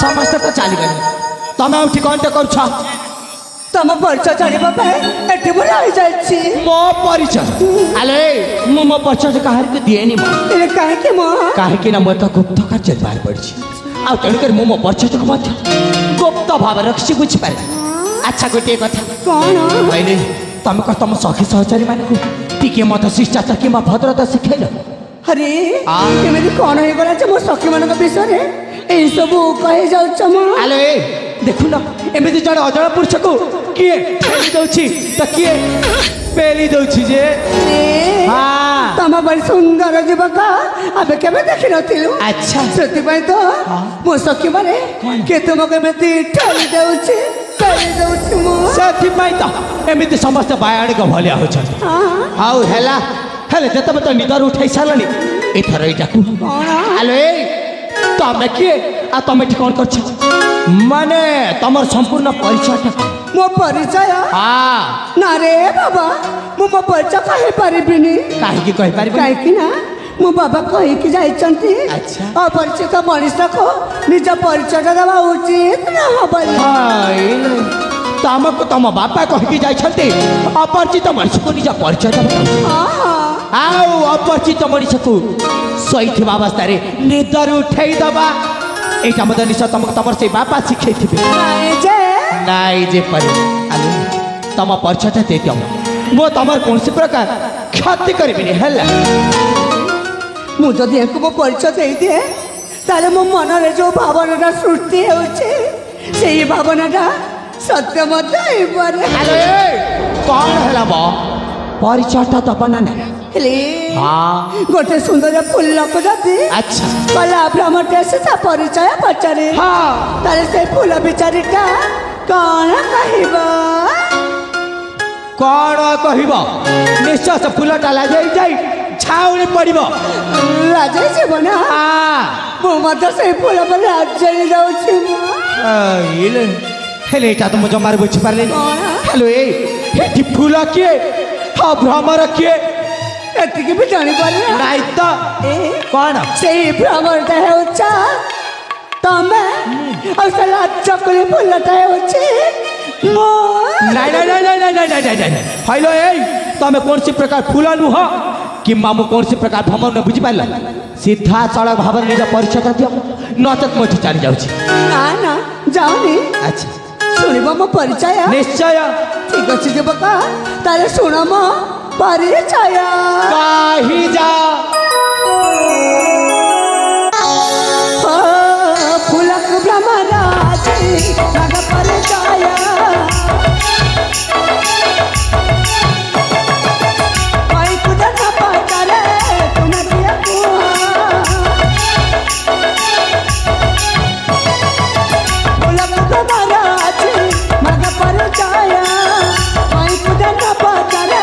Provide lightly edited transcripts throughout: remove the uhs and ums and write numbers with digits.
समस्त तो चली गली तमें उठी कौन कर तुम परिचय जाना एटे बोला मो परिचय आले मो परिचय कहार को दिएनी कहीं ना मुझे गुप्त कार्य बाहर पड़ी आ तेणुक मो परिचय को गुप्त भाव रखी बुझीपार अच्छा गोटे कथा कौन कहले तुम कह तुम सखी सहचारी मान टे मत शिष्टाचार कि भद्रता शिखेल अरे एमती कौन हो गला मो सखी मान विषय यही सब कही जाऊे देखुन एमती जड़े अजल पुरुष को किए पेली दौची तो किए पेली दौची जे तम बड़ी सुंदर युवक आबे केबे देखि नथिलु अच्छा सेति पई तो मो सखी माने के तुमको एमती ठेली देउची मो सेति पई तो एमती समस्त बायाणी को भलिया हो छ हाउ हेला हेले जतबे तो निदर उठाई सालनी एथर एटा को आलो तमे किए आ तमे ठीक कौन कर माने तमर संपूर्ण परिचय मो परिचय ना रे बाबा मो परिचय कहि परिबिनी काहे की कहि परिबो काहे की ना मो बाबा कहि की जाइचंती अच्छा अपरिचित मनीष को निज परिचय देवा उचित ना हबली तमको तम बापा कहि की जाइछंती अपरिचित मनीष को निज परिचय देवा आओ अपरिचित मनीष को सही अवस्था निदर उठे दबा यहाँ मत निश्चय तुमको तुम से बापा शिखे थे नाई जे पर तुम परिचय दे दियो मो तुम कौन प्रकार क्षति करी मुझे एक मो परिचय दे दिए ताले मो मन रे जो भावना सृष्टि हो भावना सत्य मत कौन है परिचय दबा ना गोटे सुंदर फूल को जाती अच्छा कला भ्रमण से परिचय पचारे तारे से फूल बिचारीटा कौन कहब निश्चय से फूलटा लगे जाई छाउनी पड़ब लाजे जीव ना मत से फूल पर लाजे जाऊँ हेले तो मुझे मार बुझी पारे हेलो ये फूल किए हाँ भ्रमर किए एतिकी भी जानी पारे नाई तो कौन से भ्रमरटा है तमे और साला चकली फूलटा है मो नहीं नहीं नहीं नहीं नहीं नहीं नहीं नहीं हेलो तमें कौन सी प्रकार फूल नुह कि मामू कौन सी प्रकार भ्रमण न बुझी पार सीधा सड़क भाव निज परिचय दियो नचत मुझे चली जाऊँ ना ना जाऊनी अच्छा शुणव मो परिचय निश्चय ठीक अच्छे युवक तारे शुण मो परिचय कही जा फूलक भ्रमराज लग परिचय कोई कुछ न पकड़े तुम्हें दिया फूलक भ्रमराज लग परिचय कोई कुछ न पकड़े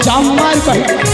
जम्मार कही रोहित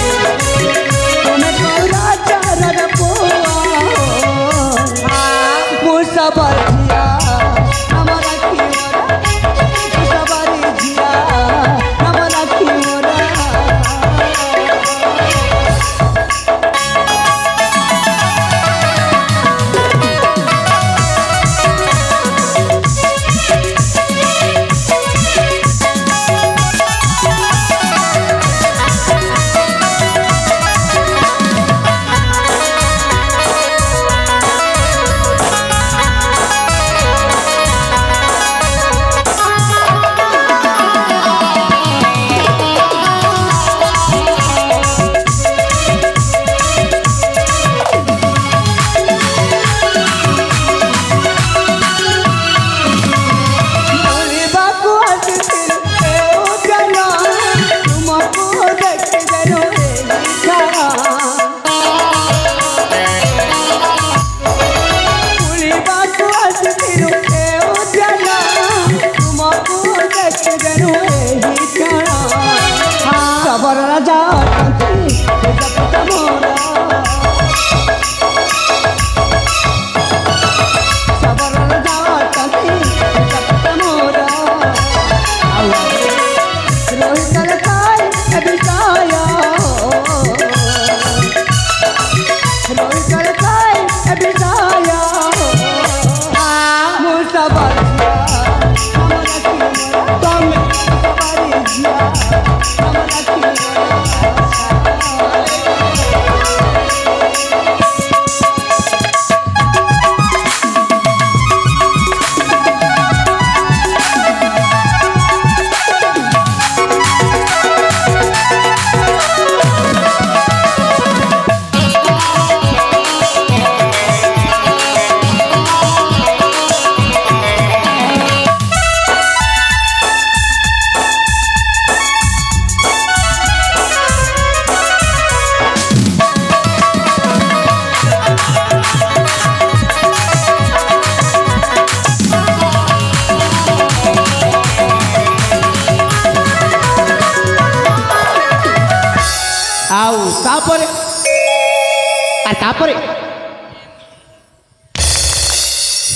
ଆଉ ତାପରେ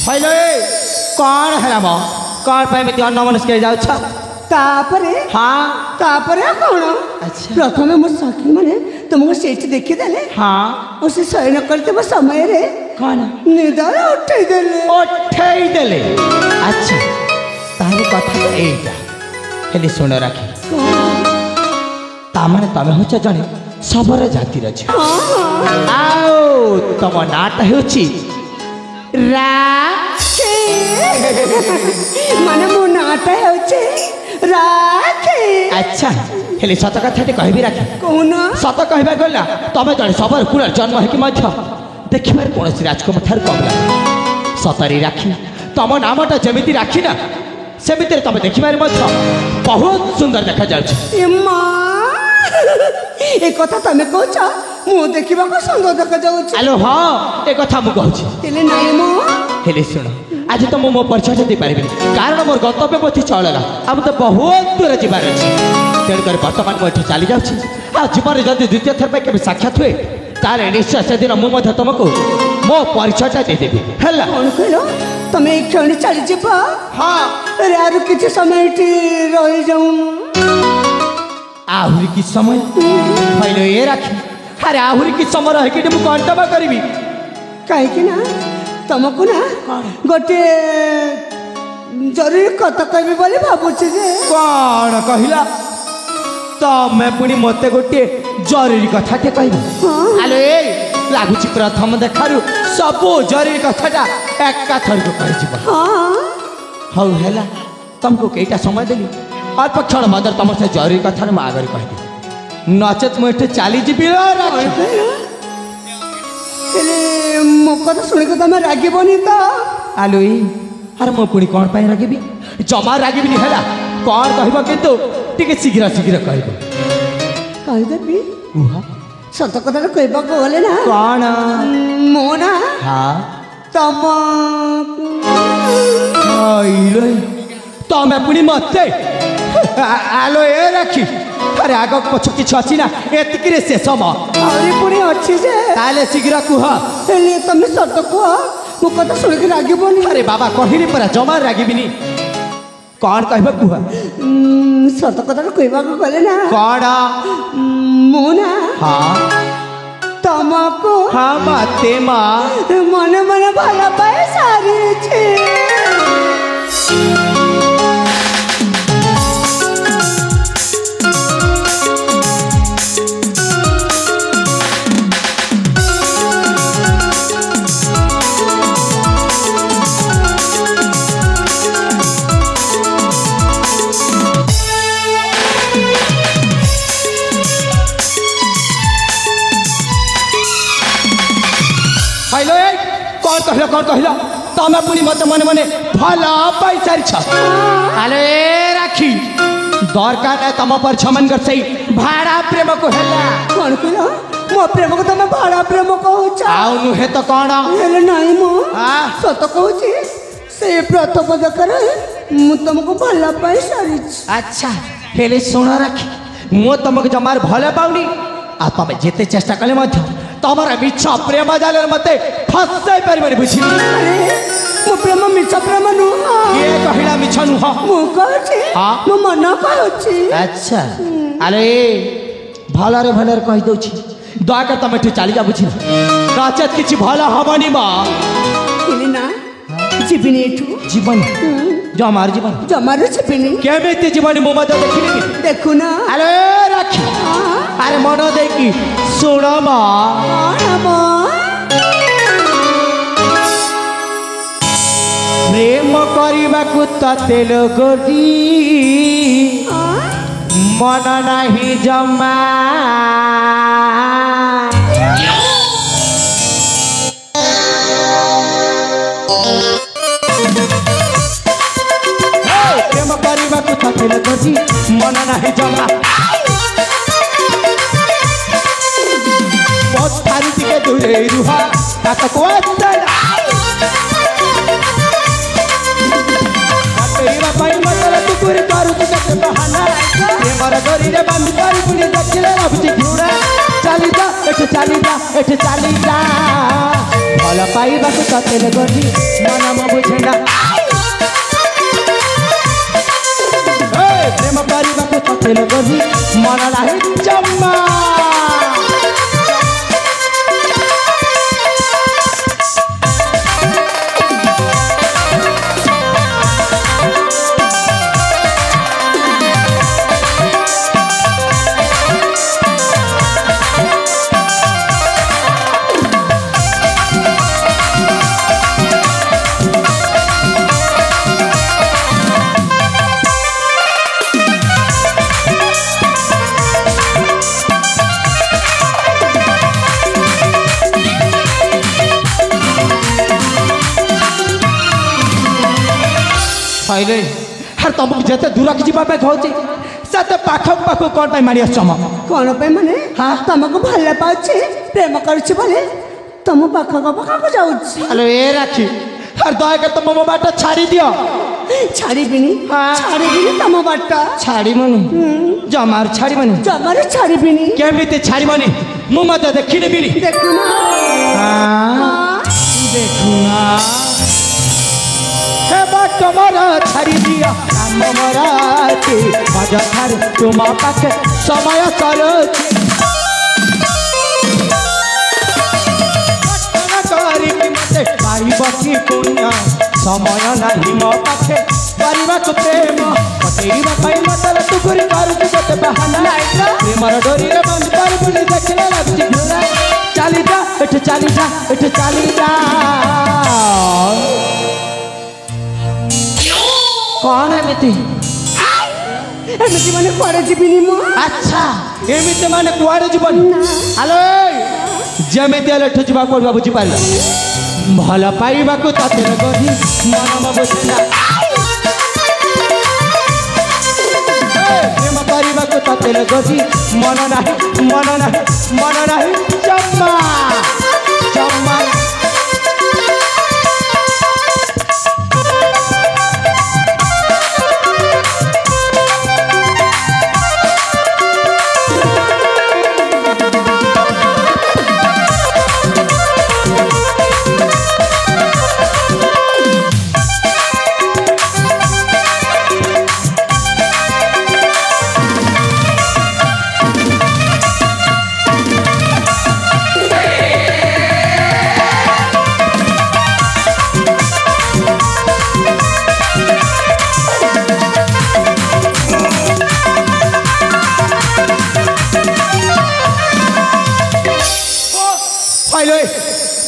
ହଇଲୋ କ'ଣ ହେଲା ମ କ'ଣ ପାଇଁ ଏମିତି ଅନ୍ୟମନସ୍କ ଯାଉଛ? ତାପରେ ହଁ ତାପରେ ଆଉ କ'ଣ? ଆଚ୍ଛା। ପ୍ରଥମେ ମୋ ସଖୀ ମାନେ ତୁମକୁ ସେଇଠି ଦେଖିଦେଲେ ହଁ ଓ ସେ ଶୟନ କରିଥିବା ସମୟରେ କ'ଣ ନିଦରେ ଉଠେଇଦେଲେ। ଉଠେଇଦେଲେ? ଆଚ୍ଛା ତାହେଲେ କଥା ତ ଏଇଟା। ହେଲେ ଶୁଣ ରାଖି, ତାମାନେ ତମେ ହଉଛ ଜଣେ ଶବର ଜାତିର ଝିଅ, ଆଉ ତମ ନାଁଟା ହେଉଛି ରାଖି। ମାନେ ମୋ ନାଁଟା ହେଉଛି ରାଖି। ଆଚ୍ଛା ହେଲେ ସତ କଥାଟି କହିବି ରାଖି, କହୁନ। ସତ କହିବାକୁ ଗଲା ତମେ ଜଣେ ଶବର କୁଳ ଜନ୍ମ ହେଇକି ମଧ୍ୟ ଦେଖିବାରେ କୌଣସି ରାଜକୁମାର ଠାରୁ କମ୍ ଲାଗେ। ସତରେ ରାଖି, ତମ ନାମଟା ଯେମିତି ରାଖି ନା ସେମିତିରେ ତମେ ଦେଖିବାରେ ମଧ୍ୟ ବହୁତ ସୁନ୍ଦର ଦେଖାଯାଉଛି। ଏ କଥା ତମେ କହୁଛ? ମୁଁ ଦେଖିବାକୁ ସୁନ୍ଦର ଦେଖାଯାଉଛି। ଆଲୋ ହଁ, ଏ କଥା ମୁଁ କହୁଛି। ହେଲେ ନାଇଁ ମୁଁ ହେଲେ ଶୁଣ, ଆଜି ତ ମୁଁ ମୋ ପରିଚୟ ଦେଇପାରିବିନି, କାରଣ ମୋର ଗନ୍ତବ୍ୟ ମଧ୍ୟ ଚଳଲା। ଆଉ ମୋତେ ବହୁତ ଦୂର ଯିବାର ଅଛି। ତେଣୁକରି ବର୍ତ୍ତମାନ ମୁଁ ଏଠି ଚାଲି ଯାଉଛି। ଆଉ ଜୀବନରେ ଯଦି ଦ୍ୱିତୀୟ ଥର ପାଇଁ କେବେ ସାକ୍ଷାତ ହୁଏ, ତାହେଲେ ନିଶ୍ଚୟ ସେଦିନ ମୁଁ ମଧ୍ୟ ତୁମକୁ ମୋ ପରିଚୟଟା ଦେଇଦେବି, ହେଲା? କ'ଣ କହିଲ? ତମେ ଏଇ କ୍ଷଣି ଚାଲିଯିବ? ହଁ। ଆହୁରି କିଛି ସମୟ ଏଠି ରହିଯାଉନ। ଆହୁରି କିଛି ସମୟ? କହିଲ ଏ ରାଖି, ଆରେ ଆହୁରି କିଛି ସମୟ ରହିକି ମୁଁ କଣ୍ଟମ କରିବି। କାହିଁକି ନା ତମକୁ ନା ଗୋଟେ ଜରୁରୀ କଥା କହିବି ବୋଲି ଭାବୁଛି। ଯେ କ'ଣ କହିଲା? ତମେ ପୁଣି ମୋତେ ଗୋଟିଏ ଜରୁରୀ କଥାଟେ କହିବ? ଆଲୋ ଏ ଲାଗୁଛି ପ୍ରଥମ ଦେଖାରୁ ସବୁ ଜରୁରୀ କଥାଟା ଏକାଥରକୁ କହିଯିବ। ହଉ ହେଲା, ତମକୁ କେଇଟା ସମୟ ଦେଲି, ଅଳ୍ପ କ୍ଷଣ ମଧ୍ୟରେ ତମ ସେ ଜରୁରୀ କଥାରେ ମୁଁ ଆଗରେ କହିବି, ନଚେତ୍ ମୁଁ ଏଠି ଚାଲିଯିବି। ହେଲେ ମୋ କଥା ଶୁଣିକି ତମେ ରାଗିବନି ତ? ଆଲୋ ଆରେ ମୁଁ ପୁଣି କ'ଣ ପାଇଁ ରାଗିବି? ଜମା ରାଗିବିନି, ହେଲା? କ'ଣ କହିବ କିନ୍ତୁ ଟିକେ ଶୀଘ୍ର ଶୀଘ୍ର କହିବ। କହିଦେବି। କୁହ। ସତ କଥାଟା କହିବାକୁ ଗଲେ ନା କ'ଣ? ମୁଁ ନା ହଁ ତମ ତମେ ପୁଣି ମତେ? ଆଲୋ ଏ ରାଖି, ଆରେ ଆଗ ପଛ କିଛି ଅଛି ନା ଏତିକିରେ ଶେଷ ମ? ଆହୁରି ପୁଣି ଅଛି ଯେ। ତାହେଲେ ଶୀଘ୍ର କୁହ। ହେଲେ ତମେ ସତ କୁହ, ମୋ କଥା ଶୁଣିକି ରାଗିବନି? ଆରେ ବାବା କହିଲି ପରା, ଜମା ରାଗିବିନି। କ'ଣ କହିବ କୁହ? ସତ କଥାଟା କହିବାକୁ ଗଲେ ନା କ'ଣ? ମୁଁ ନା ହଁ ତମକୁ ହଁ ମତେ ମା ମନେ ମନେ ଭଲ ପାଇ ସାରିଛି। କ'ଣ କହିଲ? ତମେ ପୁଣି ମତେ ମନେ ମନେ ଭଲ ପାଇ ସାରିଛ? ଆରେ ରାଖି, ଦରକାର ନାହିଁ ତମ ପରିଚୟ ମାନଙ୍କର ସେଇ ଭାଡ଼ା ପ୍ରେମକୁ, ହେଲା? କ'ଣ କହିଲ? ମୋ ପ୍ରେମକୁ ତମେ ଭାଡ଼ା ପ୍ରେମ କହୁଛ? ଆଉ ନୁହେଁ ତ କ'ଣ? ହେଲେ ନାଇଁ ମୁଁ ସତ କହୁଛି, ସେ ପ୍ରଥମ ଦେଖରେ ମୁଁ ତମକୁ ଭଲ ପାଇ ସାରିଛି। ଆଚ୍ଛା ହେଲେ ଶୁଣ ରାଖି, ମୁଁ ତମକୁ ଜମାରୁ ଭଲ ପାଉନି। ଆଉ ତମେ ଯେତେ ଚେଷ୍ଟା କଲେ ମଧ୍ୟ ତମର ମିଛ ପ୍ରେମ ଜାଲରେ ମତେ ଫସାଇ ପାରିବନି, ବୁଝିଲି? ମୋ ପ୍ରେମ ମିଛ ପ୍ରେମ ନୁହଁ। କିଏ କହିଲା ମିଛ ନୁହଁ? ମୁଁ କହୁଛି, ମୋ ମନ କହୁଛି। ଆଚ୍ଛା ଆରେ ଭଲରେ ଭଲରେ କହିଦଉଛି, ଦୟାକରି ତମେ ଏଠୁ ଚାଲିଯା, ବୁଝିଲ? ନଚେତ୍ କିଛି ଭଲ ହବନି ମା। ହେଲେ ନା ଯିବିନି ଏଠୁ। ଜୀବନ ଜମାରୁ ଜୀବନ ଜମାରୁ ଯିବିନି। କେମିତି ଜୀବନି ମୁଁ ମଧ୍ୟ ଦେଖିନି କି? ଦେଖୁନ। ଆରେ ରାଖି, ଆରେ ମନ ଦେଇକି ଶୁଣ ମା। ପ୍ରେମ କରିବାକୁ ତତେ ଲୋକଟି ମନ ନାହିଁ ଜମା। ପ୍ରେମ କରିବାକୁ ତତେ ଲୋକଟି ମନ ନାହିଁ ଜମା। ଠାରୁ ଟିକେ ଦୂରେଇ ରୁହ, ତାକୁ ପାଇବା ପାଇଁ ମତରେ ତୁକୁରି କରୁଛି କେତେ ବାହାନା। ପ୍ରେମର ଗରିରେ ବାନ୍ଧି ପାରି ପୁଣି ଦେଖିଲେ ଭାବୁଛି ଘୃଣା। चली जा एठ चली जा भल पाइबा को ततेल गरी मन म बुझेना प्रेम करने को ततेल गरी मन नाही जम्मा पहले हर तुमको जिते दूर की जीवा कहूँ से पाखक पाखक कौन पे मारी आसम कौन पे माने हाँ तुमको भल पाऊँ प्रेम करुच्ची बोले तुम पाखक पाखक जाऊँ हेलो ये राखी हर दया कर तुम मो बाट छाड़ी दियो छाड़बीनी हाँ छाड़बीनी तुम बाट छाड़ी मनी जमार छाड़ी मनी जमार छाड़बीनी केमिति छाड़ी मनी मु मत देखी देबीनी देखुना हाँ देखुना हे बाट मोरा छाड़ी दिया नाम मोरा के मजा थार तुम पाके समय सरोची करी मते पाई बकी पुण्य समय नहीं मो पाखे परिवा को प्रेम पतेरी बापाई मतल तू गुरी करू तू गोटे बहाना प्रेमर डोरी रे बंद कर बुली देखले लगती घुरा चली जा एठ चली जा एठ चली जा कौन है मिति एमती माने कुआड़े जीविनी मो अच्छा एमिति माने कुआड़े जीवनी हेलो जेमिति हेले ठुजबा पड़वा बुझी पाइल भल पाइबा को ततेल गरी मन म बुझेना प्रेम करने को ततेल गरी मन नाही जम्मा जम्मा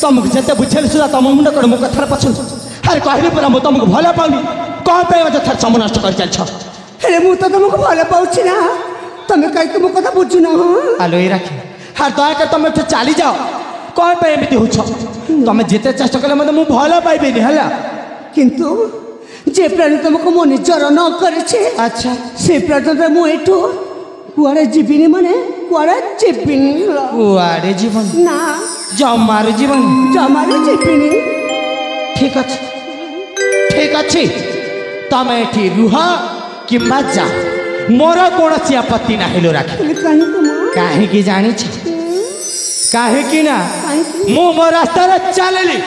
तुमको जिते बुझेल सुधा तुम मुंड कर मो कथार पछन अरे कहली पर मु तुमको भल पाउनी कौन पे मत थर सम नष्ट कर चल छ अरे मु तो तुमको भल पाउछि ना तुम कहि मो कथा बुझु ना आलो ए राखी हर दया कर तुम एठे चली जाओ कौन पे एमिति होछ तुम जिते चेष्टा कले मते मु भल पाइबेनी हला किंतु जे प्राणी तुमको मो निजर न करछे अच्छा से प्राणी मु एठो कुआड़े जीविनी माने कुआड़े जीविनी कुआड़े जीवन ना जमार जीवन जमार जीविनी ठीक अच्छे तुम एठी रुह कि जा मोर कौन सी आपत्ति ना हेलो राखी कहीं की जानी कहीं की ना मु मो रास्ता चलली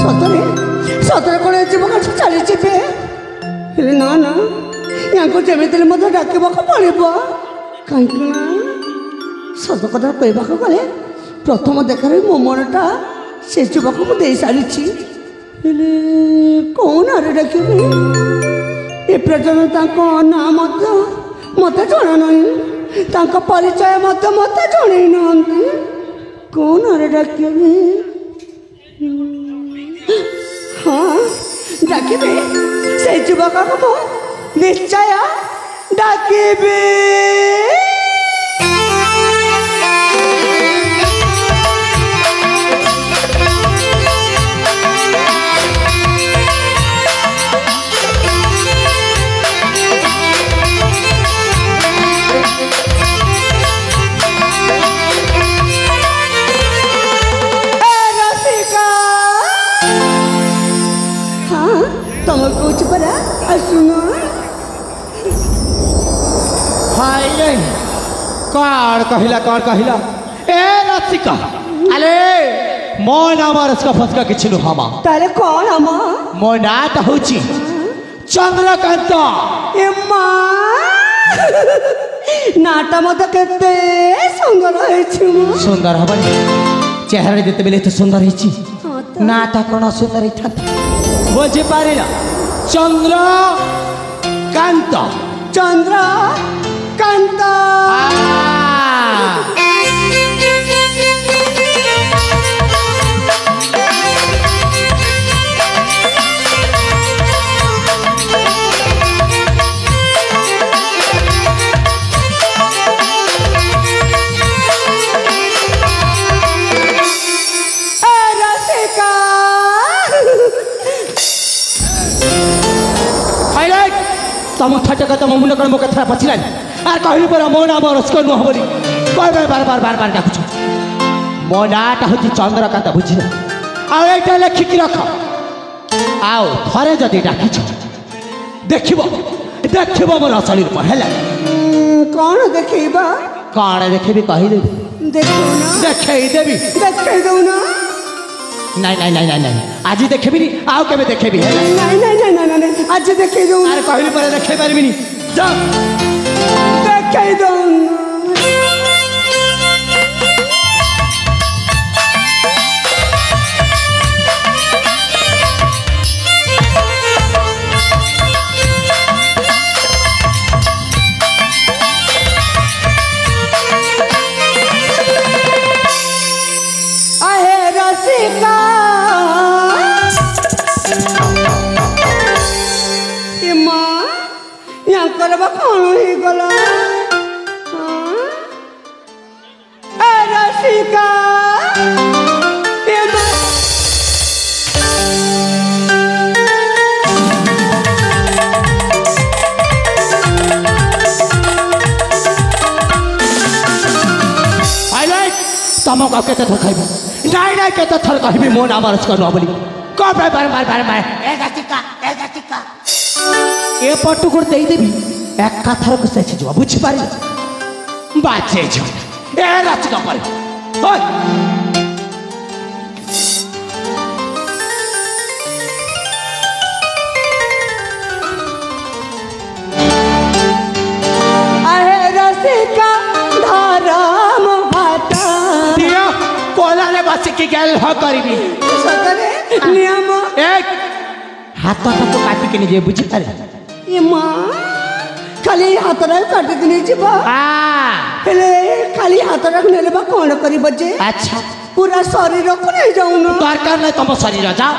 सतरे सतरे कौन जीव चली जीवे ना ना यहाँ जमी मत डाक पड़ो कहीं सत कथा कहवाक गले प्रथम देखार मो मनटा से युवक मुझे सारी कौन आरे डाक एपर्यंत ना मत जना ना परिचय मत जन ना कौन आरे डाक हाँ डाक से युवक को निश्चय डाक हाय कौन कहिला ए रसिका अरे मो नाम रसिका फसका किछि नु हमा तारे कौन अम्मा मो नाटा होची चंद्रकांत ए माँ नाटा मत केते सुंदर होइछु सुंदर हबनी चेहरा जते बेले तो सुंदर होइची नाटा कोन सुंदर हिथा बुझी पारिला चंद्रकांत चंद्रकांत तम ठटका तम मुंड कर मोके थरा पछिलान आर कहली पर मो नाम रसिका नु हबनी बार डाकुछ मो नाटा होची चंद्रकांत बुझिला आ एटा लेखिक रख आओ थरे जदी डाकिछ देखिबो मोर असली रूप हैला कौन देखेबा कौन देखेबी कहि देबी देखो ना देखै देबी देखे दो ना नहीं आज देखेबी नी आओ केबे देखेबी हैला नहीं आज देखे दो अरे कहली पर देखे पारबी नी जा देखे दो करबा कौन ही गला रसिका तमक केते थर खाइबो नहीं केते थर कहबी मो नाम रसिका नु बोली को बार ए रसिका ए पट्टू कर दे देबी एक कथर को से जो बुझ पारी बाचे जो ए रसिका पर ओय आहे रसिका धरम हाता दिया कोला ले बस की गेल ह करबी सतरे नियम एक हाथ तो काटी के जे बुझ पारी ये माँ खाली हाथ रख काट दिने जीवा हेले खाली हाथ रख नेले बा कौन करी बजे अच्छा पूरा शरीर को नहीं जाऊँ ना दरकार नहीं तुम शरीर जाओ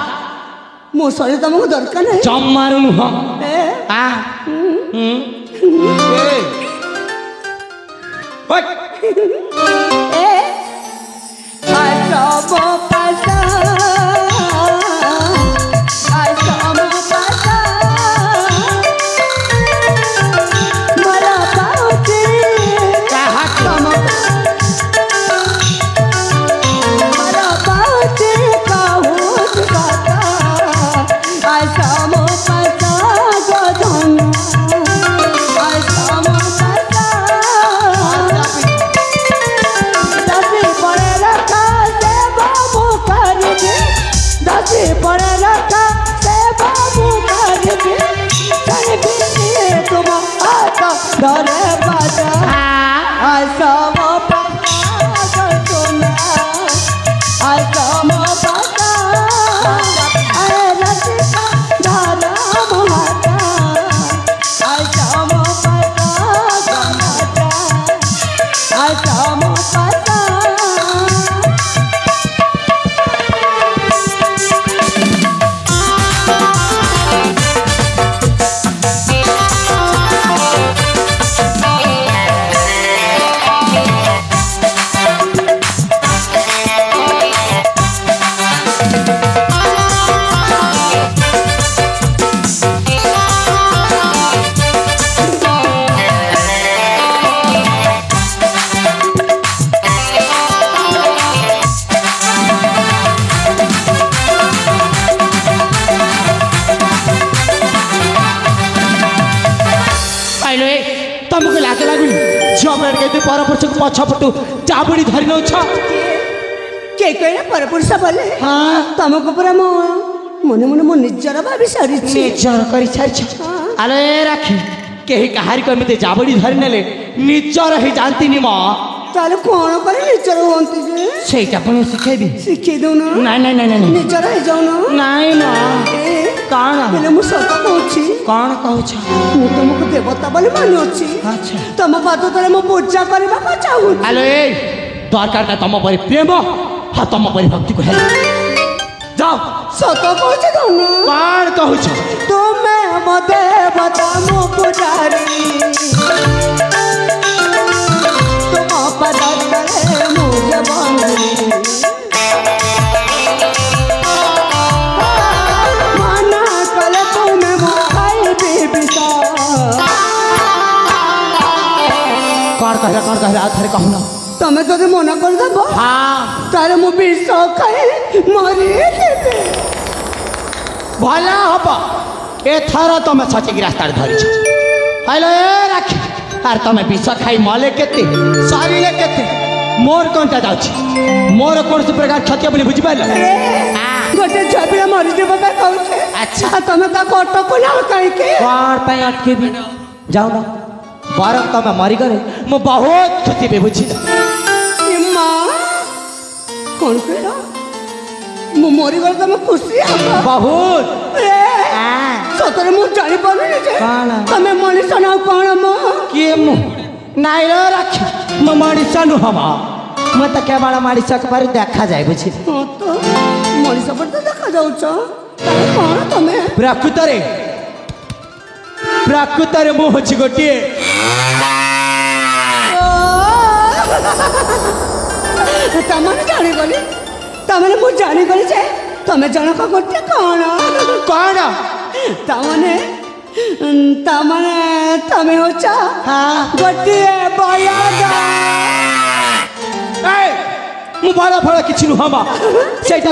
मो शरीर तुमको दरकार नहीं जम मारू हम धरे बाजा आसम पाता सोना आसम पाता अरे रसिका धरम हाता आसम पाता आसम पाता ଝିଅ ବେଡ଼ କେମିତି ପରପୁରୁଷକୁ ପଛପଟୁ ଚାବୁଡ଼ି ଧରି ନେଉଛ? କିଏ କହିଲା ପରପୁରୁଷ ବୋଲେ? ହଁ ତମକୁ ପୁରା ମୁଁ ମନେ ମନେ ମୋ ନିଜର ଭାବି ସାରିଛି। ନିଜର କରି ସାରିଛ। ଆଲୋ ଏ ରାକ୍ଷୀ କେହି କାହାରିକୁ ଏମିତି ଜାବୁଡ଼ି ଧରି ନେଲେ ନିଜର ହେଇ ଯାଆନ୍ତିନି ମ। ତାହେଲେ କଣ କରି ନିଜର ହୁଅନ୍ତି ଯେ? ସେଇଟା ପୁଣି ଶିଖେଇବି। ଶିଖେଇ ଦଉନ। ନାଇଁ ନାଇଁ ନାଇଁ ନାଇଁ ନିଜର ହେଇଯାଉନ। ନାଇଁ ମ। କଣ ହେଲେ ମୁଁ ସତ କହୁଛି। କଣ କହୁଛ? ମୁଁ ତମକୁ ଦେବତା ବୋଲି ମାନୁଅଛି। ଆଚ୍ଛା ତମ ପାଦ ତଳେ ମୁଁ ପୂଜା କରିବାକୁ ଚାହୁଁଛି। ଆଲୋ ଏ ଦରକାର ନା ତମ ପରି ପ୍ରେମ ହଁ ତମ ପରି ଭକ୍ତିକୁ ହେଲା। ଯାଅ ସତ କହୁଛି ଧନ। କଣ କହୁଛ? ତୁମେ ମୋ ଦେବତା ମୁଁ ପୂଜାରୀ। ତୁମ ପାଦ ତଳେ ମୁଁ ଜୀବନୀ। ମନା କଲେ ତୁମେ ମୁଁ ଖାଇବି ବିଷ। କଣ କହିଲା ଆଉ ଥରେ କହୁନ। ତମେ ଯଦି ମନା କରିଦେବ ହଁ ତାହେଲେ ମୁଁ ବିଷ ଖାଇ ମରିଯିବି। ଭଲ ହବ ଏଥର ତମେ ସଠିକ ରାସ୍ତାରେ ଧରିଛ। ହ୍ୟାଲୋ ଏ ରାକ୍ଷୀ ଆରେ ତମେ ବିଷ ଖାଇ ମଲେ କେତେ ସରିଲେ କେତେ ମୋର କଣଟା ଯାଉଛି? ମୋର କୌଣସି ପ୍ରକାର କ୍ଷତି ବୋଲି ବୁଝିପାରିଲ? ଗୋଟେ ଝିଅ ପିଲା ମରିଯିବ ପାଇଁ କହୁଛେ। ଆଚ୍ଛା ତମେ ତାକୁ ଅଟକୁନ କାହିଁକି? କଣ ପାଇଁ ଅଟକେବି? ଯାଉନ ବରଂ ତମେ ମରିଗଲେ ମୁଁ ବହୁତ ଖୁସି ବି ବୁଝିଲ। ମା କଣ କହିଲ? ମୁଁ ମରିଗଲେ ତମେ ଖୁସି ହବ? ବହୁତ। ସତରେ ମୁଁ ଜାଣିପାରୁନି ଯେ କଣ? ତମେ ମଣିଷ ନା କଣ? ମୋ କିଏ ମୁଁ? ନାଇଁ ର ରାକ୍ଷୀ ମୁଁ ମଣିଷ ନୁହଁ ମ। ମୁଁ ତ କେବଳ ମଣିଷକୁ ପରି ଦେଖାଯାଏ ବୁଝିଲି। ହଁ ତ ମଣିଷ ପରି ତ ଦେଖାଯାଉଛ। ତାହେଲେ କଣ ତମେ? ପ୍ରକୃତରେ ମୁଁ ହଉଛି ଗୋଟିଏ ତମେ ଜାଣିଗଲି। ତାମାନେ ମୁଁ ଜାଣିଗଲି ଯେ ତମେ ଜଣକ ଗୋଟେ କଣ କଣ ତାମାନେ ତମେ ହଉଛ ଗୋଟିଏ ବଳଦ। ମୁଁ ବଳ ଫଳ କିଛି ନୁହଁ ମ। ସେଇଟା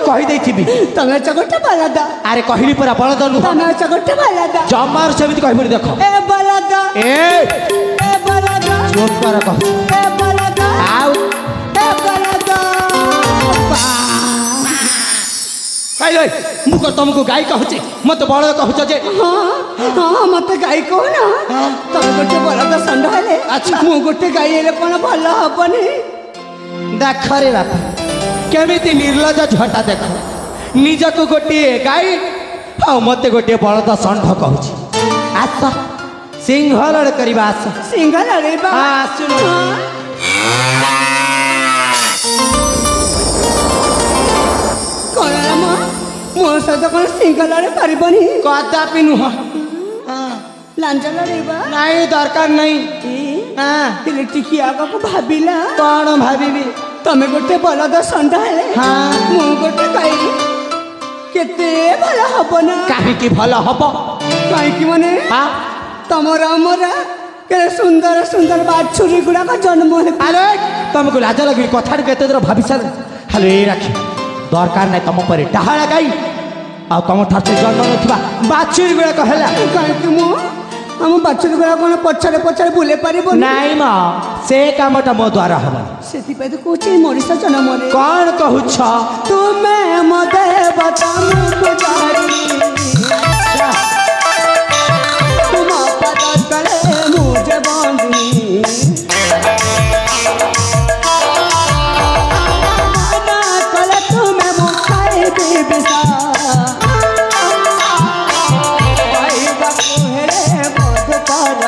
କହିଦେଇଥିବି। ତମେ ହଉଛ ଗୋଟେ ବଳଦ। ଆରେ କହିଲି ପରା ବଳଦ ନୁହଁ। ତମେ ହଉଛ ଗୋଟେ ବଳଦ। ଜମାରୁ ସେମିତି କହିବୁନି। ଦେଖ ଏ ବଳଦ ଏ ବଳଦ ଚୁପ କର କହ। ଏ ବଳଦ ଆଉ ଏ ବଳଦ। ମୁଁ ତମକୁ ଗାଈ କହୁଛି ମତେ ବଳଦ କହୁଛ ଯେ? ହଁ ମତେ ଗାଈ କହୁନ। ତମେ ଗୋଟେ ବଳଦ ଷଣ୍ଢ ହେଲେ ମୁଁ ଗୋଟେ ଗାଈ ହେଲେ କଣ ଭଲ ହବନି? ଦେଖରେ ବାପା କେମିତି ନିର୍ଲଜ ଝଟା। ଦେଖ ନିଜକୁ ଗୋଟିଏ ଗାଈ ଆଉ ମତେ ଗୋଟିଏ ବଳଦ ଷଣ୍ଢ କହୁଛି। ଆସ ସିଂହ ଲড় କରିବା। ଆସ ସିଂହ ଲড়େଇବା। ଆସୁନ କଣ ମା ମୋ ସହିତ କଣ ସିଂହ ଲড়େଇ ପାରିବନି? କଦାପି ନୁହଁ। ଲାଞ୍ଜ ଲড়େଇବା? ନାଇଁ ଦରକାର ନାହିଁ। ହେଲେ ଟିକେ ଆଗକୁ ଭାବିଲା। କଣ ଭାବିବି? ତମେ ଗୋଟେ ବଳଦ ଷଣ୍ଢ ହେଲେ ମୁଁ ଗୋଟେ ଗାଈ କେତେ ଭଲ ହବ ନା? କାହିଁକି ଭଲ ହବ? କାହିଁକି ମାନେ ତମର ଆମର କେତେ ସୁନ୍ଦର ସୁନ୍ଦର ବାଛୁରୀ ଗୁଡାକ ଜନ୍ମ ହେବେ। ଆରେ ତମକୁ ଲାଜ ଲାଗିବି କଥାକୁ କେତେ ଦୂର ଭାବି ସାର। ହ୍ୟାଲୋ ଏ ରାକ୍ଷୀ ଦରକାର ନାହିଁ ତମ ପରି ଡାହାଳ ଗାଈ ଆଉ ତମ ଠାରୁ ଜନ୍ମ ନଥିବା ବାଛୁରୀ ଗୁଡାକ ହେଲା। କାହିଁକି ମୁଁ ଆମ ବାଛୁରୀ ଗୁଡାକ କଣ ପଛରେ ପଛରେ ବୁଲେଇ ପାରିବ? ନାଇଁ ମ ସେ କାମଟା ମୋ ଦ୍ୱାରା ହବ। ସେଥିପାଇଁ ତ କହୁଛି ମଣିଷ ଜନ୍ମରେ। କଣ କହୁଛ? ତୁମେ ମୋ ଦେବତା ମୁଁ ପୂଜାରୀ। ତୁମ ପାଦ ତଳେ ମୁଁ ଜୀବନୀ। ମନା କଲେ ତୁମେ ମୁଁ ଖାଇବି ବିଷ। ପାଇବାକୁ ହେଲେ Madhukar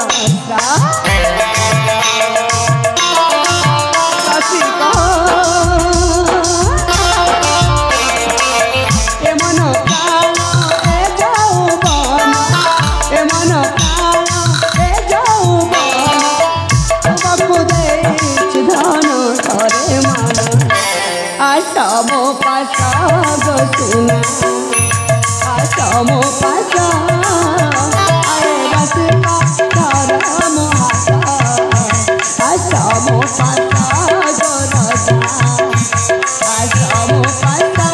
Asamo pasago suna, asamo pasa, are rasika karamo hasa, asamo pasago rasa, asamo pasa.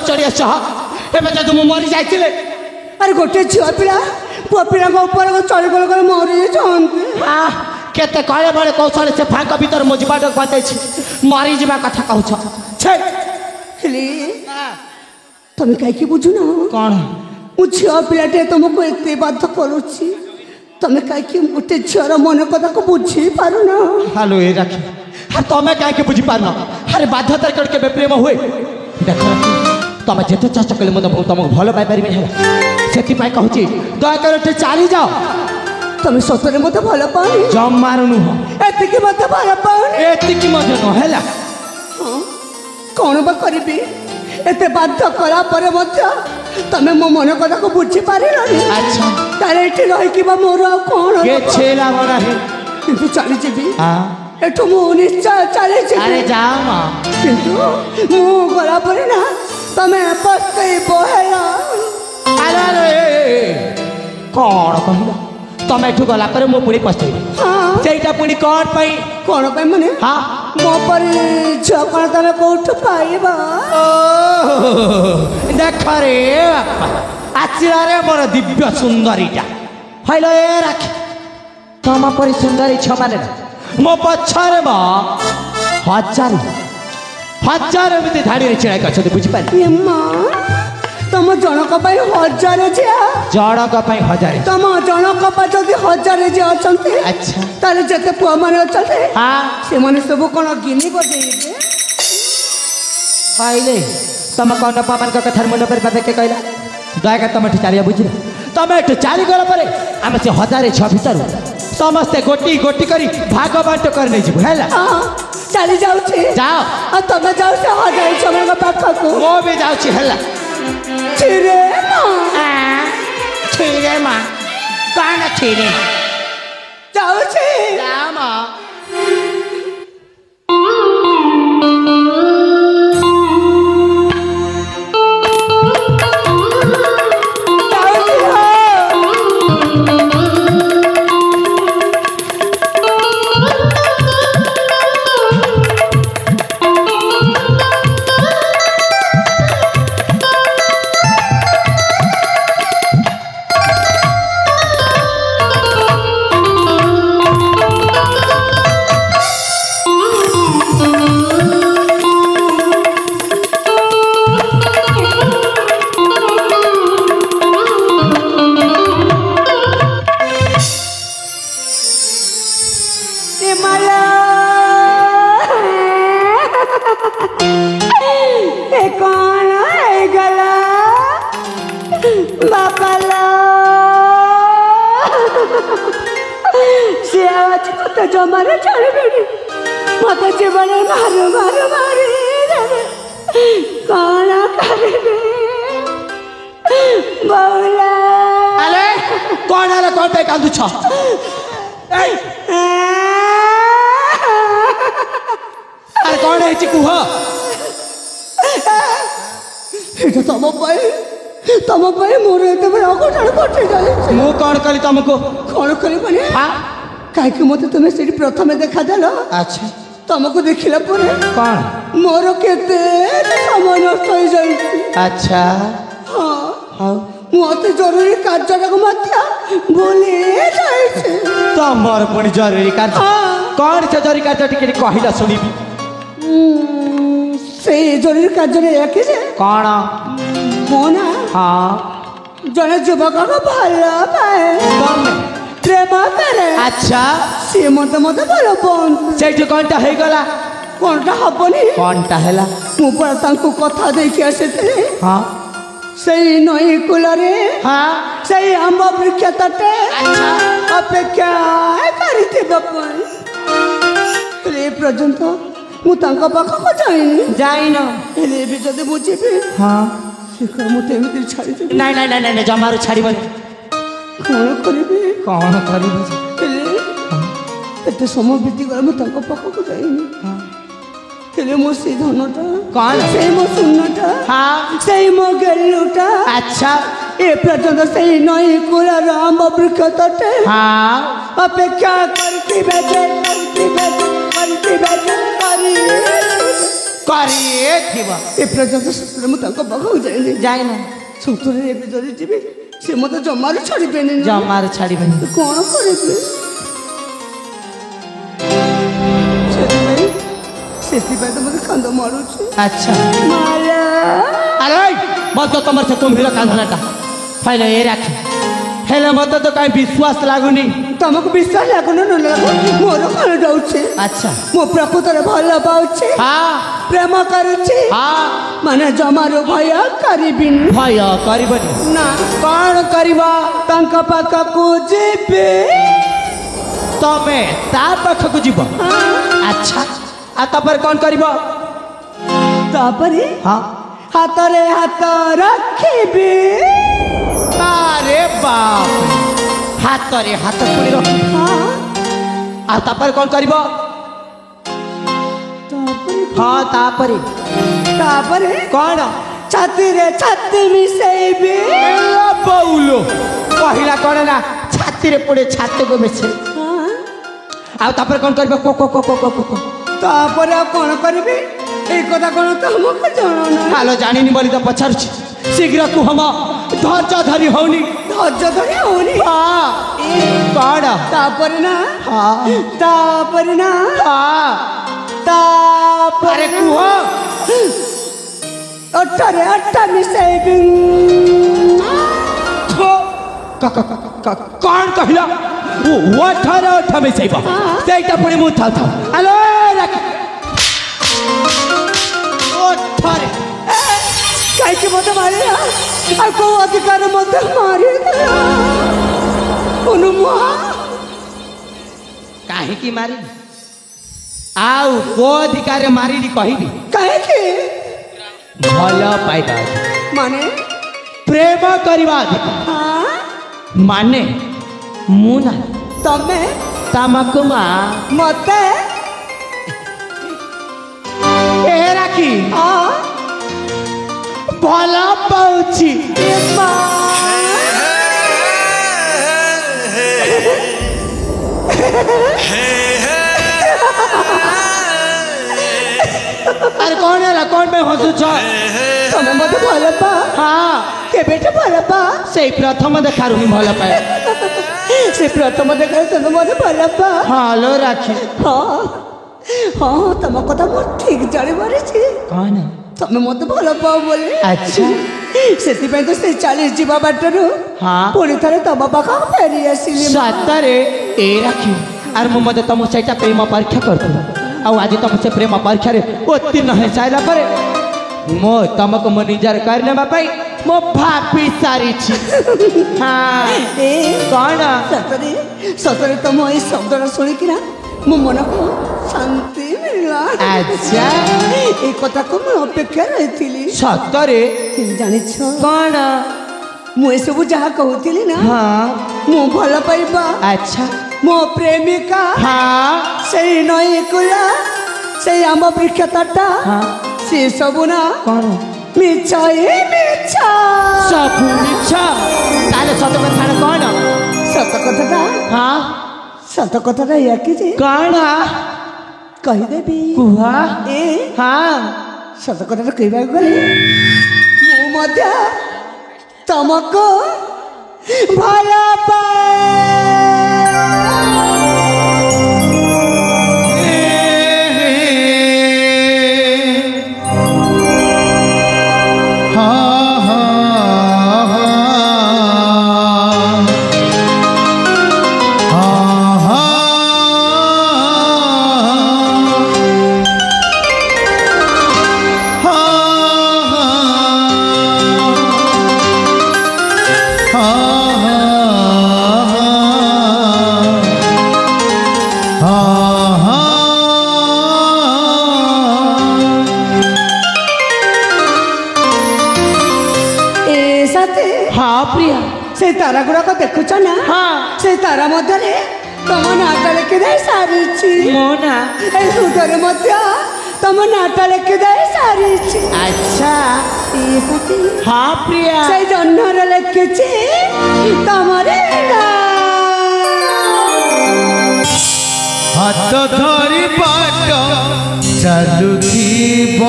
चढ़ी आस तुम मरी जाइए अरे गोटे झील पिला पुआ पिला चढ़ी गल मरी जाते केते कहे बड़े कौशल से फाँक भर मो जीवाट बतई मरी जा कथा कह तुम कहीं बुझुन कौन मु झील पिलाटे तुमको एत बाध्य करुच्ची तुम कहीं गोटे झीर मन कथा को बुझी पारुन हालो ये राखी तुम कहीं बुझीपार अरे बाध्यता के प्रेम हुए देख तुम जिते चाष कले मतलब तुमको भल पाइपर से कहूँ दयाकर चली जाओ तुम सतरे मत भल पाओ जमार नुह एतिकी मत भल पाओ एतिकी नुह कौन बा करी एत बाध्य कला तुम मो मन कथा को बुझी पार अच्छा तारे रही मोर कौन छेला बड़ा है किंतु चली जी एठू मु निश्चय चली जी अरे जाओ किंतु मु गला पर ना तुम्हें पस्तई बहेला अरे कौन कहला तुम एठू गला पर मो पुणी पस्तई सेटा पुणी कौन पाई माने हां मो पर झ कोन तमे कोठ पाइबा देख रे आचिरा रे मोर दिव्य सुंदरीटा हइलो ए राख तुम पर सुंदरी छ माने मो पछारे बा हजार एमती धाड़ी छिड़ा कर बुझी पारे तुम जनक हजार झिया जनक हजार तुम जनक जदि हजार झिया अच्छा अच्छा ताले जते पुआ माने अच्छे हाँ से माने सब कौन गिनी बजेबे पाइले तुम कौन पावन का कथार मुंड पर के कहला दया तुम चलिया बुझ तुम एठू चली गला पर आम से हजार छ भीतर समस्ते गोटी गोटी करी भाग बांट कर नहीं जीव है चली जाऊँ जाओ तुम जाऊ हजार छम पाख को मो भी जाऊँ है छिरे छिरे माँ कौन छिरे जाऊ जा माँ जमारे छाड़बे मत जीवन मारो मारो मारी कौन करे बौला अरे कौन है कौन पे कांदू छ अरे कौन है चिकू हो এটা ତମ ପାଇଁ ମୋର ଏତେ ବଡ଼ ଅଘଟଣ ଘଟି ଯାଇଛି। ମୁଁ କ'ଣ କଲି ତମକୁ? କ'ଣ କରିବନି? କାହିଁକି ମୋତେ ତୁମେ ସେଠି ପ୍ରଥମେ ଦେଖାଦେଲ? ଆଚ୍ଛା ତମକୁ ଦେଖିଲା ପରେ କ'ଣ? ମୋର କେତେ ସମୟ ନଷ୍ଟ ହେଇଯାଇଛି। ଆଚ୍ଛା ହଁ ହଉ ମୁଁ ଅତି ଜରୁରୀ କାର୍ଯ୍ୟଟାକୁ ମଧ୍ୟ ଭୁଲି ଯାଇଛି। ତମର ପୁଣି ଜରୁରୀ କାର୍ଯ୍ୟ? କ'ଣ ସେ ଜରୁରୀ କାର୍ଯ୍ୟ ଟିକେ କହିଲା ଶୁଣିବି। ସେଇ ଜରୁରୀ କାର୍ଯ୍ୟରେ ଏକି ଯେ କ'ଣ? ମୁଁ ନା ହଁ ଜଣେ ଯୁବକକୁ ଭଲ ପାଏ, ତମେ ପ୍ରେମ କରେ। ଆଚ୍ଛା ସିଏ ମତେ ଭଲ ପାଆନ୍ତି। ସେଇଠି କ'ଣଟା ହେଇଗଲା? କ'ଣଟା ହବନି? କ'ଣଟା ହେଲା? ମୁଁ ପରା ତାଙ୍କୁ କଥା ଦେଇକି ଆସିଥିଲି ହଁ ସେଇ ନଈ କୂଳରେ ହଁ ସେଇ ଆମ୍ବ ବୃକ୍ଷ ତଟେ ଆଚ୍ଛା ଅପେକ୍ଷା କରିଥିବା ପାଇଁ। ହେଲେ ଏ ପର୍ଯ୍ୟନ୍ତ ମୁଁ ତାଙ୍କ ପାଖକୁ ଯାଇନ? ହେଲେ ଏବେ ଯଦି ମୁଁ ଯିବି ହଁ ଶୀଘ୍ର ମୋତେ ଏମିତି ଛାଡ଼ିଦେବି। ନାଇଁ ନାଇଁ ନାଇଁ ନାଇଁ ଜମାରୁ ଛାଡ଼ିବନି। କ'ଣ କରିବି? କ'ଣ କରିବ? ହେଲେ ଏତେ ସମୟ ବିତିଗଲା ମୁଁ ତାଙ୍କ ପାଖକୁ ଯାଇନି। ହେଲେ ମୋ ସେଇ ଧନଟା କ'ଣ? ସେଇ ମୋ ଶୂନ୍ୟଟା ହଁ ସେଇ ମୋ ଗେଲୁଟା ଆଚ୍ଛା ଏ ପର୍ଯ୍ୟନ୍ତ ସେଇ ନଈ କୂଳର ଆମ୍ବ ବୃକ୍ଷ ତଟେ ହଁ ଅପେକ୍ଷା କରିଥିବେ ଯେ କରିଥିବ। ଏ ପର୍ଯ୍ୟନ୍ତ ସତରେ ମୁଁ ତାଙ୍କ ପାଖକୁ ଯାଇନ? ସତରେ ଏବେ ଯଦି ଯିବି ସେ ମୋତେ ଜମାରୁ ଛାଡ଼ିବେନି। ଜମାରୁ ଛାଡ଼ିବେନି। କ'ଣ କରିବି? ସେଥିପାଇଁ ତ ମୋତେ କାନ୍ଦ ମାରୁଛି। ଆଚ୍ଛା ମାଲା ଆରେ ମୋତେ ତମର ସେ କୁମ୍ଭୀର କାନ୍ଦଣାଟା ହେଲେ ଏ ରାଖି ହେଲେ ମୋତେ ତ କାହିଁ ବିଶ୍ୱାସ ଲାଗୁନି। ତମକୁ ବିଶ୍ୱାସ ଲାଗୁନି ନ ଲାଗୁ ମୋର କ'ଣ ଯାଉଛି? ଆଚ୍ଛା ମୁଁ ପ୍ରକୃତରେ ଭଲ ପାଉଛି, ହଁ ପ୍ରେମ କରୁଛି, ହଁ ମାନେ ଜମାରୁ ଭୟ କରିବିନି। ଭୟ କରିବନି ନା କ'ଣ କରିବ? ତାଙ୍କ ପାଖକୁ ଯିବି। ତମେ ତା ପାଖକୁ ଯିବ? ଆଚ୍ଛା ଆଉ ତାପରେ କ'ଣ କରିବ? ତାପରେ ହଁ ହାତରେ ହାତ ରଖିବି। ଆରେ ବାପ ହାତରେ ହାତ ପୁଣି ରଖି ଆଉ ତାପରେ କ'ଣ କରିବ? ହଁ ତାପରେ ତାପରେ କ'ଣ? ଛାତିରେ ଛାତି ମିଶେଇବି। ବଉଲୋ କହିଲା କ'ଣ ନା ଛାତିରେ ପଡ଼େ ଛାତିକୁ ମିଶେ। ଆଉ ତାପରେ କ'ଣ କରିବ? ତାପରେ ଆଉ କ'ଣ କରିବି? এই কথা কোন তোমাকে জানো না। হ্যালো জানিনি বলি তো পচারছি শীঘ্র কুহ ম ধৈর্য ধরি হউনি। ধৈর্য ধরি হউনি? হ্যাঁ কଣ? তারপরে না হ্যাঁ তারপরে না হ্যাঁ তারপরে কুহ অট্টারে অট্টা মিশাইবি। କଣ କହିଲ? ଓଠରେ ଓଠ ମିଶେଇବ ସେଇଟା ପୁଣି ମୁଁ ଥାଉ ଥାଉ ଆଲୋ ଓଠରେ କାହିଁକି ମୋତେ ମାରିଲା? ଆଉ କୋଉ ଅଧିକାର ମୋତେ ମାରିଦେଲା? କାହିଁକି ମାରିବି? ଆଉ କୋ ଅଧିକାରରେ ମାରିଲି କହିବି? କାହିଁକି? ଭଲ ପାଇବା ମାନେ ପ୍ରେମ କରିବା ଅଧିକାର ମାନେ ମୁଁ ନା ତମେ ତମକୁ ମା ମତେ ଏ ରାଖି ଭଲ ପାଉଛି। ଆରେ କ'ଣ ହେଲା? କ'ଣ ପାଇଁ ହସୁଛ? ତମେ ମତେ ଭଲ ପା? ହଁ କେବେଠୁ ଭଲ ପା? ସେଇ ପ୍ରଥମ ଦେଖାରୁ ହିଁ ଭଲ ପାଏ। ସେ ପ୍ରଥମ ଦେଖାରୁ ତମେ ମତେ ଭଲ ପା? ହଁ ଲୋ ରାଖି ହଁ ହଁ ତମ କଥା ମୁଁ ଠିକ ଜାଣିପାରିଛି। କ'ଣ? ତମେ ମତେ ଭଲ ପାଅ ବୋଲି। ଆଚ୍ଛା ସେଥିପାଇଁ ତ ସେ 40 ଯିବା ବାଟରୁ ପୁଣି ଥରେ ତମ ପାଖକୁ ଫେରି ଆସିଲି। ସତରେ ଏ ରାଖି ଆରେ ମୁଁ ମଧ୍ୟ ତମ ସେଇଟା ପ୍ରେମ ପରୀକ୍ଷା କରୁଥିଲି ଆଉ ଆଜି ତମ ସେ ପ୍ରେମ ପରୀକ୍ଷାରେ ଉତ୍ତୀର୍ଣ୍ଣ ହେଇସାରିଲା ପରେ ମୁଁ ତମକୁ ମୋ ନିଜର କରିନେବା ପାଇଁ ମୁଁ ଭାବି ସାରିଛି। ହଁ କ'ଣ? ସତରେ ସତରେ ତମ ଏଇ ଶବ୍ଦଟା ଶୁଣିକିନା ମୋ ମନକୁ ଶାନ୍ତି ମିଳିଲା। ଆଚ୍ଛା এই কথাକୁ ମୁଁ ଅପେକ୍ଷା ରହିଥିଲି। ସତରେ ଜାଣିଛ କ'ଣ? ମୁଁ ଏସବୁ ଯାହା କହୁଥିଲି ନା ହଁ ମୁଁ ଭଲ ପାଇବା ଆଚ୍ଛା ମୋ ପ୍ରେମିକା ହଁ ସେଇ ନଈ କୂଳ ସେଇ ଆମ୍ବ ବୃକ୍ଷ ତଟ ସେ ସବୁ ନା କ'ଣ ମିଛ ଏ ମିଛ ସବୁ ମିଛ ତାହେଲେ ସତ କଥାଟା କ'ଣ? ସତ କଥାଟା ହଁ ସତ କଥାଟା ଏଇଆ କି ଯେ କ'ଣ କହିଦେବି କୁହ? ଏ ହଁ ସତ କଥାଟା କହିବାକୁ ଗଲେ ମୁଁ ମଧ୍ୟ ତମକୁ ଭଲ ହଁ ପ୍ରିୟା ସେ ତାରା ଗୁଡାକ ଦେଖୁଛ ନା? ହଁ ସେ ତାରା ମଧ୍ୟରେ ତମ ନାଁଟା ଲେଖି ଦେଇ ସାରିଛି। ମୋ ନା ଏଇ ହୃଦୟରେ ମଧ୍ୟ ତମ ନାଁଟା ଲେଖି ଦେଇ ସାରିଛି। ଆଚ୍ଛା ସାଥୀ ହଁ ପ୍ରିୟା ସେଇ ଜହ୍ନରେ ଲେଖିଛି ତମରେ ହାତ ଧରି ବାଟ ଚାଲୁଥିବ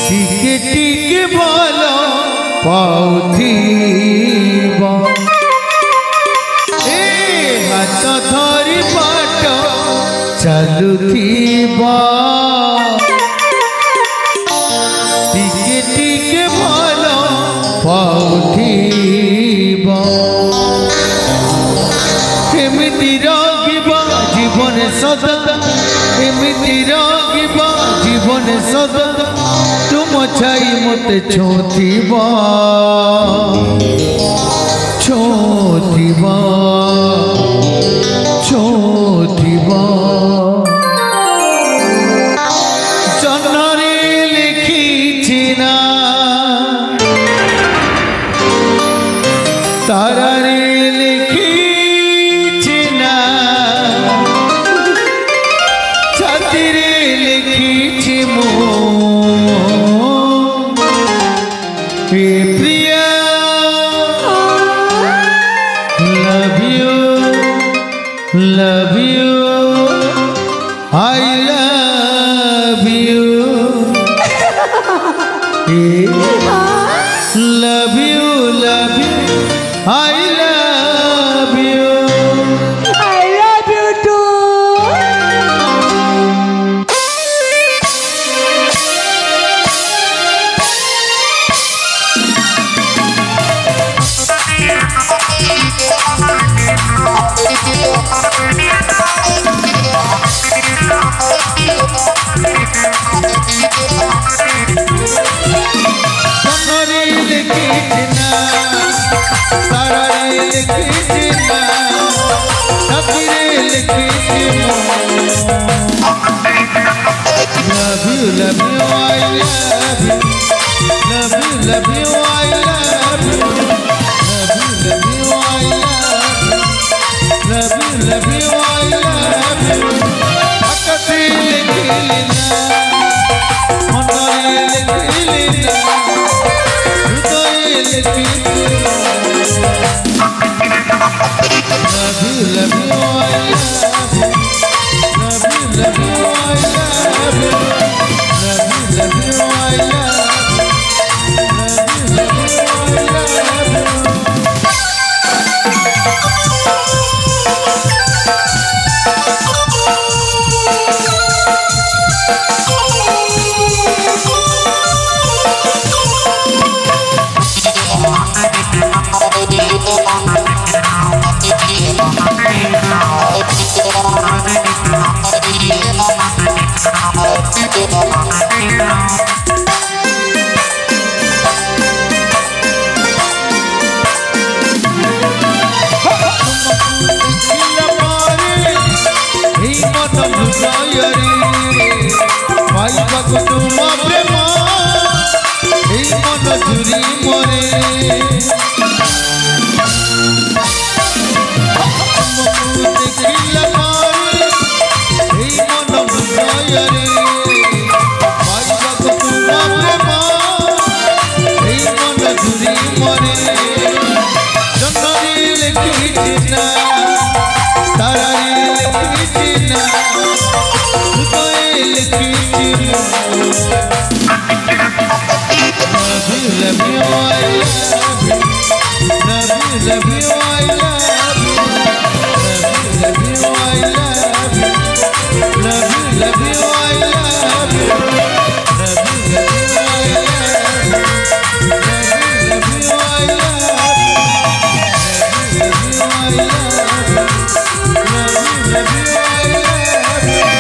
ଟିକେ ଟିକେ ଭଲ ପାଉଥିବ ଏ ହାତ ଧରି ବାଟ ଚାଲୁଥିବ ଟିକେ ଟିକେ ଭଲ ପାଉଥିବ ଏମିତି ରହିବ ଜୀବନ ସଦା ଏମିତି ରହିବ ଜୀବନ ସଦା ତୁମ ଛାଇ ମୋତେ ଛୁଁଥିବ ଛୁଁଥିବ ଛୁଁଥିବ ଜହ୍ନରେ ଲେଖିଛି ନା ତାରାରେ ଲେଖିଛି ନା ଛାତିରେ ଲେଖିଛି ମୁଁ Priya love you I love you love you I love you I love you too. ଜହ୍ନରେ ଲେଖିଛି ନା ତାରାରେ ଲେଖିଛି ନା ଛାତିରେ ଲେଖିଛି ମୁଁ love you I love you love you I love you love you I love you I love you ଆକାଶରେ ଲେଖିଲି ନା ମନରେ ଲେଖିଲି ନା ହୃଦୟରେ ଲେଖିଲି love you I love you love you I love you love you I love love you, I love you. Love you, I love you. Love you, I love you. Love you, I love you. Love you, I love you. Love you, I love you. Love you, I love you. Love you, I love you.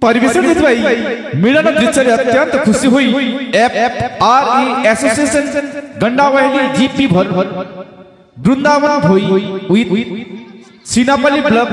परिवेशन हेतु मिलन दृश्य अत्यंत खुशी हुई FRE association Gandavahali GP Vrindavan Bhoi with Seenapalli club